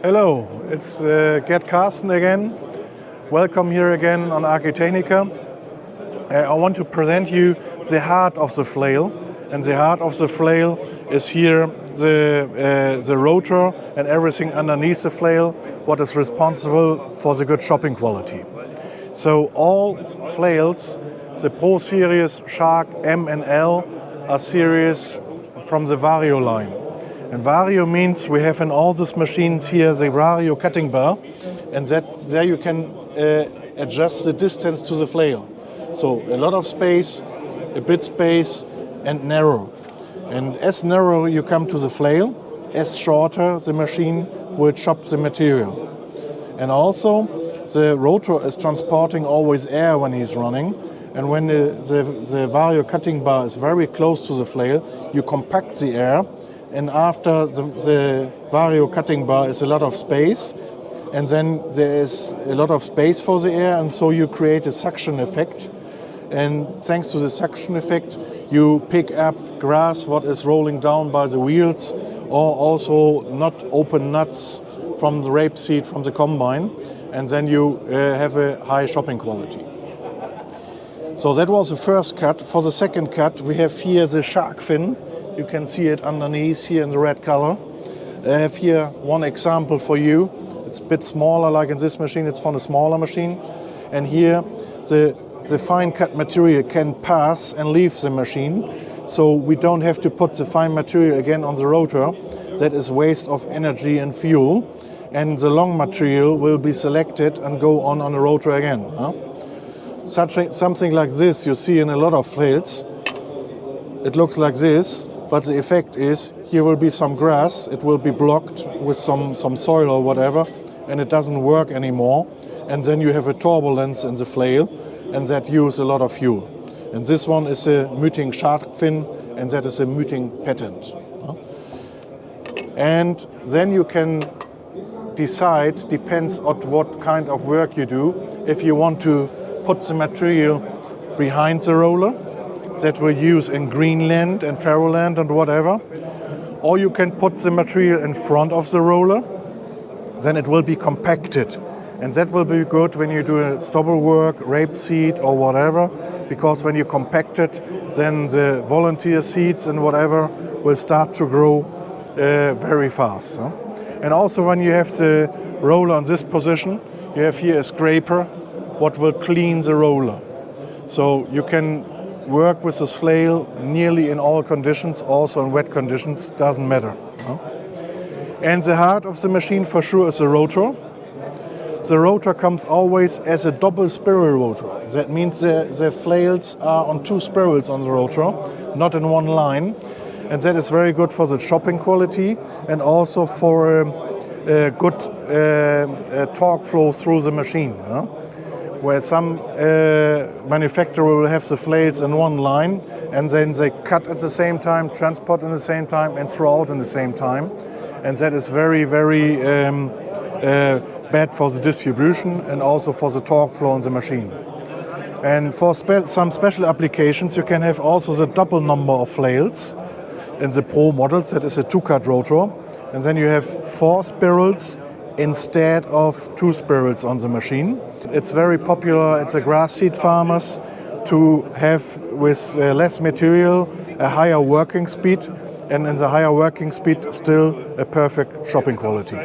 Hello, it's Gerd Carsten again. Welcome here again on Agritechnica. I want to present you the heart of the flail, and the heart of the flail is here the rotor and everything underneath the flail, what is responsible for the good shopping quality. So all flails, the Pro series, Shark, M and L, are series from the Vario line. And Vario means we have in all these machines here the Vario cutting bar, and there you can adjust the distance to the flail. So a lot of space, a bit space, and narrow. And as narrow you come to the flail, as shorter the machine will chop the material. And also the rotor is transporting always air when he's running, and when the Vario cutting bar is very close to the flail, you compact the air. And after the Vario cutting bar is a lot of space, and then there is a lot of space for the air, and so you create a suction effect. And thanks to the suction effect, you pick up grass what is rolling down by the wheels, or also not open nuts from the rapeseed from the combine, and then you have a high shopping quality. So that was the first cut. For the second cut, we have here the shark fin. You can see it underneath here in the red color. I have here one example for you. It's a bit smaller, like in this machine, it's from a smaller machine. And here the fine cut material can pass and leave the machine. So we don't have to put the fine material again on the rotor. That is waste of energy and fuel. And the long material will be selected and go on the rotor again. Something like this you see in a lot of flails. It looks like this. But the effect is, here will be some grass, it will be blocked with some soil or whatever, and it doesn't work anymore. And then you have a turbulence in the flail, and that uses a lot of fuel. And this one is a Müthing shark fin, and that is a Müthing patent. And then you can decide, depends on what kind of work you do, if you want to put the material behind the roller, that we use in Greenland and Faroland and whatever. Or you can put the material in front of the roller, then it will be compacted. And that will be good when you do a stubble work, rapeseed or whatever, because when you compact it, then the volunteer seeds and whatever will start to grow very fast. And also when you have the roller in this position, you have here a scraper, what will clean the roller. So you can work with this flail nearly in all conditions, also in wet conditions, doesn't matter. And the heart of the machine for sure is the rotor. The rotor comes always as a double spiral rotor. That means the flails are on two spirals on the rotor, not in one line. And that is very good for the chopping quality and also for a good torque flow through the machine. Where some manufacturer will have the flails in one line, and then they cut at the same time, transport in the same time, and throw out in the same time. And that is very, very bad for the distribution and also for the torque flow in the machine. And for some special applications, you can have also the double number of flails in the Pro models. That is a two-cut rotor. And then you have 4 spirals instead of 2 spirals on the machine. It's very popular at the grass seed farmers to have with less material a higher working speed, and in the higher working speed still a perfect shopping quality.